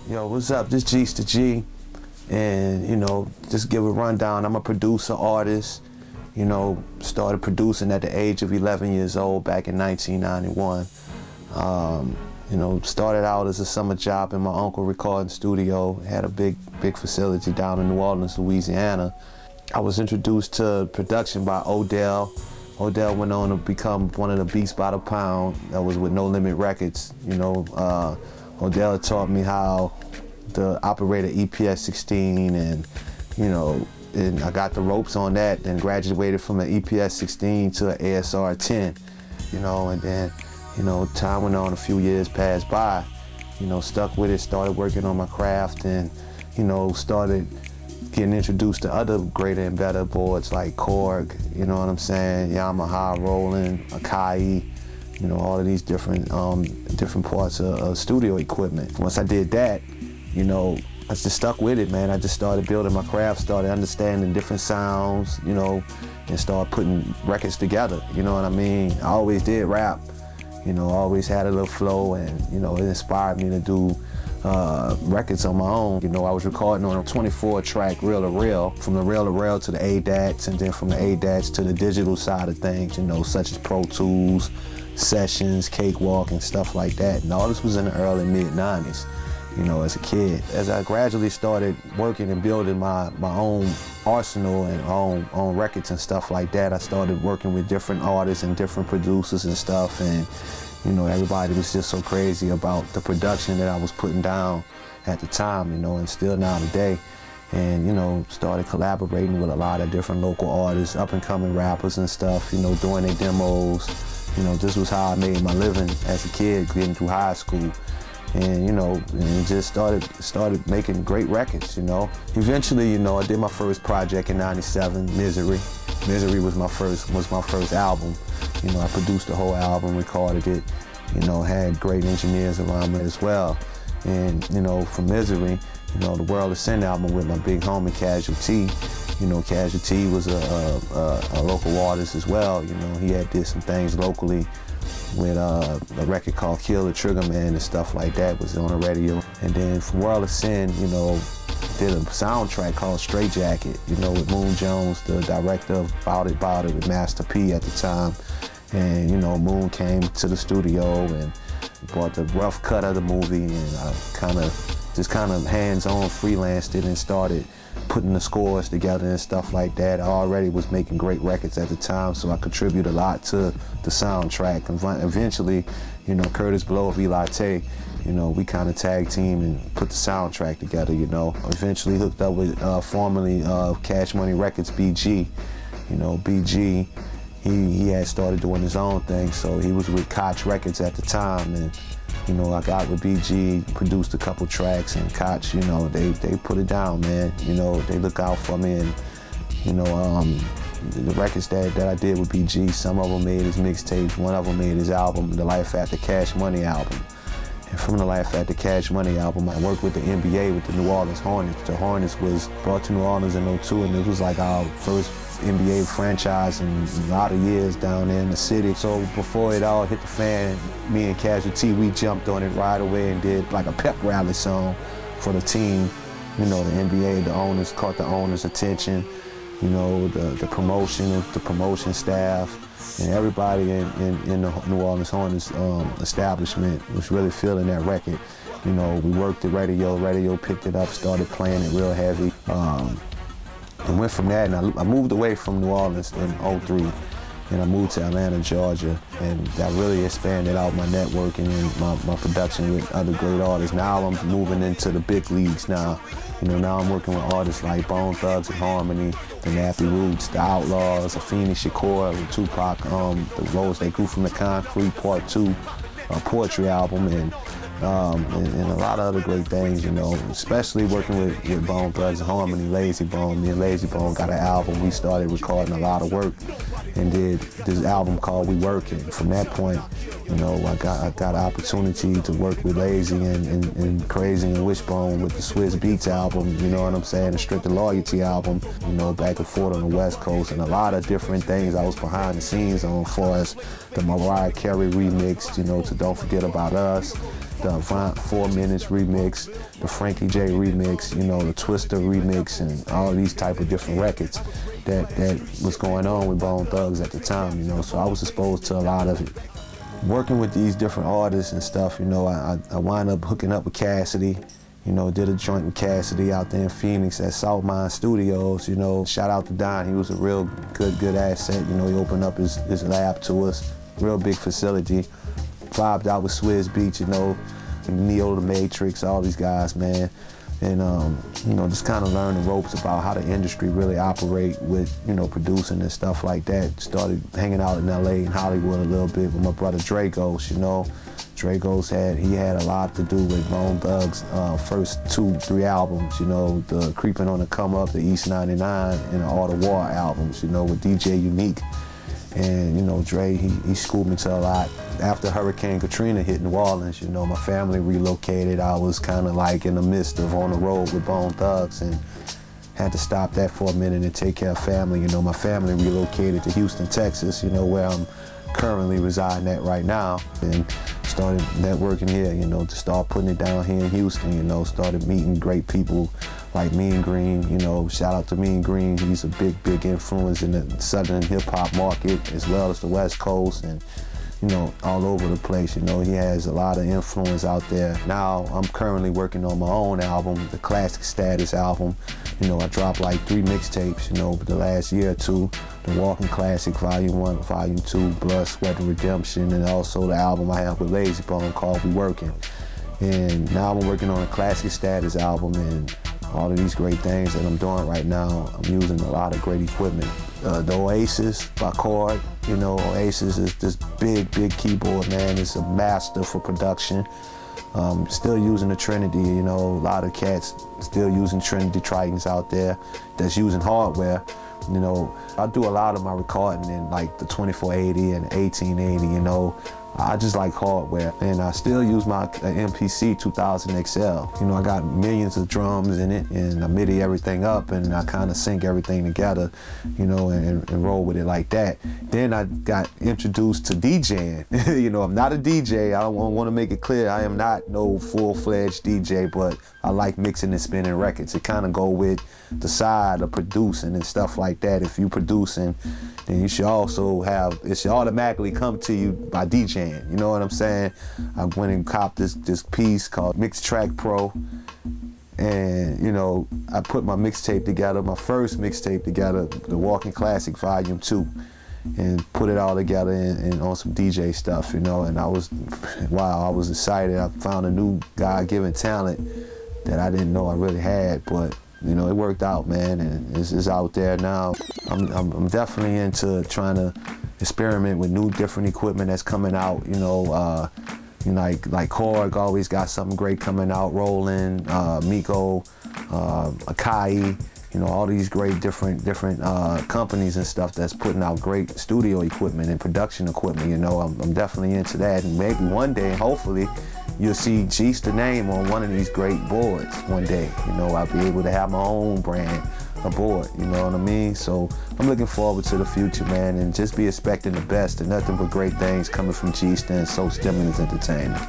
Yo, what's up? This G's to G, and just give a rundown. I'm a producer, artist. Started producing at the age of 11 years old back in 1991. Started out as a summer job in my uncle's recording studio. Had a big facility down in New Orleans, Louisiana. I was introduced to production by Odell. Odell went on to become one of the beats by the pound. That was with No Limit Records. Odell taught me how to operate an EPS-16, and I got the ropes on that, then graduated from an EPS-16 to an ASR-10, and then, time went on, a few years passed by, stuck with it, started working on my craft, and, started getting introduced to other greater and better boards like Korg, Yamaha, Roland, Akai, all of these different parts of studio equipment. Once I did that, I just stuck with it, man. I just started building my craft, started understanding different sounds, and started putting records together, you know what I mean? I always did rap, always had a little flow, and, it inspired me to do records on my own. I was recording on a 24-track reel-to-reel, from the reel-to-reel to the ADATs, and then from the ADATs to the digital side of things, such as Pro Tools, Sessions, Cakewalk, and stuff like that. And all this was in the early, mid-90s, as a kid. As I gradually started working and building my own arsenal and own records and stuff like that, I started working with different artists and different producers and stuff, and everybody was just so crazy about the production that I was putting down at the time, and still now today. And, started collaborating with a lot of different local artists, up-and-coming rappers and stuff, doing their demos. This was how I made my living as a kid, getting through high school. And, and just started making great records, Eventually, I did my first project in '97, Misery. Misery was my first album. I produced the whole album, recorded it, had great engineers around me as well. And, from Misery, the World of Sin album with my big homie Casualty. Casualty was a local artist as well. He had did some things locally with a record called Kill the Trigger Man and stuff like that, was on the radio. And then from World of Sin, did a soundtrack called Straight Jacket, with Moon Jones, the director of Bout It with Master P at the time. And, Moon came to the studio and bought the rough cut of the movie, and I just kind of hands-on freelanced it and started putting the scores together and stuff like that. I already was making great records at the time, so I contributed a lot to the soundtrack. And eventually, Curtis Blow of Elate, we kind of tag team and put the soundtrack together, Eventually hooked up with formerly Cash Money Records, BG. BG, he had started doing his own thing, so he was with Koch Records at the time, and I got with BG, produced a couple tracks, and Koch, they put it down, man. They look out for me, and the records that I did with BG, some of them made his mixtapes, one of them made his album, the Life After Cash Money album. And from the Life After Cash Money album, I worked with the NBA with the New Orleans Hornets. The Hornets was brought to New Orleans in '02, and it was like our first NBA franchise in a lot of years down there in the city. So before it all hit the fan, me and Casualty, we jumped on it right away and did like a pep rally song for the team. The NBA, the owners caught the owners' attention. The promotion staff, and everybody in the New Orleans Hornets establishment was really feeling that record. We worked the radio picked it up, started playing it real heavy. And went from that, and I moved away from New Orleans in '03, and I moved to Atlanta, Georgia, and that really expanded out my networking and my production with other great artists. Now I'm moving into the big leagues now. Now I'm working with artists like Bone Thugs and Harmony, the Nappy Roots, the Outlaws, Afeni Shakur, with Tupac, the Rose They Grew from the Concrete Part 2 poetry album, and a lot of other great things, especially working with Bone Thugs and Harmony, Lazy Bone. Me and Lazy Bone got an album. We started recording a lot of work and did this album called We Workin'. From that point, I got an opportunity to work with Lazy and Crazy and Wishbone with the Swiss Beats album, the Stricter Loyalty album, back and forth on the West Coast, and a lot of different things I was behind the scenes on, for as the Mariah Carey remix, to Don't Forget About Us, the 4 Minutes remix, the Frankie J remix, you know, the Twister remix, and all these type of different records that was going on with Bone Thugs at the time, you know, so I was exposed to a lot of it. Working with these different artists and stuff, you know, I wound up hooking up with Cassidy, you know, did a joint with Cassidy out there in Phoenix at South Mine Studios, you know. Shout out to Don, he was a real good asset, you know, he opened up his lab to us, real big facility. Vibed out with Swizz Beatz, you know, Neo the Matrix, all these guys, man. And, you know, just kind of learned the ropes about how the industry really operate with, you know, producing and stuff like that. Started hanging out in LA and Hollywood a little bit with my brother Dragos, you know. Dragos had a lot to do with Bone Thugs' first 2-3 albums, you know, the Creeping on the Come Up, the East 99, and the All the War albums, you know, with DJ Unique. And, you know, Dre, he schooled me to a lot. After Hurricane Katrina hit New Orleans, you know, my family relocated. I was kind of like in the midst of on the road with Bone Thugs and had to stop that for a minute and take care of family. You know, my family relocated to Houston, Texas, you know, where I'm currently residing at right now. And started networking here, you know, to start putting it down here in Houston, you know, started meeting great people like Mean Green, you know, shout out to Mean Green. He's a big influence in the Southern hip hop market as well as the West Coast and, you know, all over the place, you know, he has a lot of influence out there. Now I'm currently working on my own album, the Classic Status album. You know, I dropped like 3 mixtapes, you know, over the last year or two. The Walking Classic, Volume 1, Volume 2, Blood, Sweat, and Redemption, and also the album I have with Lazy Bone called We Working. And now I'm working on a Classic Status album, and all of these great things that I'm doing right now, I'm using a lot of great equipment. The Oasis by Chord, you know, Oasis is this big keyboard, man. It's a master for production. Still using the Trinity, you know, a lot of cats still using Trinity Tritons out there that's using hardware. You know, I do a lot of my recording in like the 2480 and 1880, you know. I just like hardware, and I still use my MPC 2000 XL. You know, I got millions of drums in it, and I MIDI everything up, and I kind of sync everything together, you know, and roll with it like that. Then I got introduced to DJing. You know, I'm not a DJ. I want to make it clear, I am not no full-fledged DJ, but I like mixing and spinning records. It kind of go with the side of producing and stuff like that. If you producing, then you should also have, it should automatically come to you by DJing. You know what I'm saying? I went and copped this piece called Mix Track Pro, and you know, I put my mixtape together, my first mixtape together, the Walking Classic Volume 2, and put it all together and on some DJ stuff, you know. And I was, wow, I was excited. I found a new God-given talent that I didn't know I really had, but you know, it worked out, man, and it's out there now. I'm definitely into trying to experiment with new, different equipment that's coming out. You know, like Korg always got something great coming out. Roland, Miko, Akai. You know, all these great different companies and stuff that's putting out great studio equipment and production equipment. You know, I'm definitely into that, and maybe one day, hopefully, you'll see Gee's the name on one of these great boards one day. You know, I'll be able to have my own brand aboard, you know what I mean? So I'm looking forward to the future, man, and just be expecting the best and nothing but great things coming from Gee's and So Stimulus Entertainment.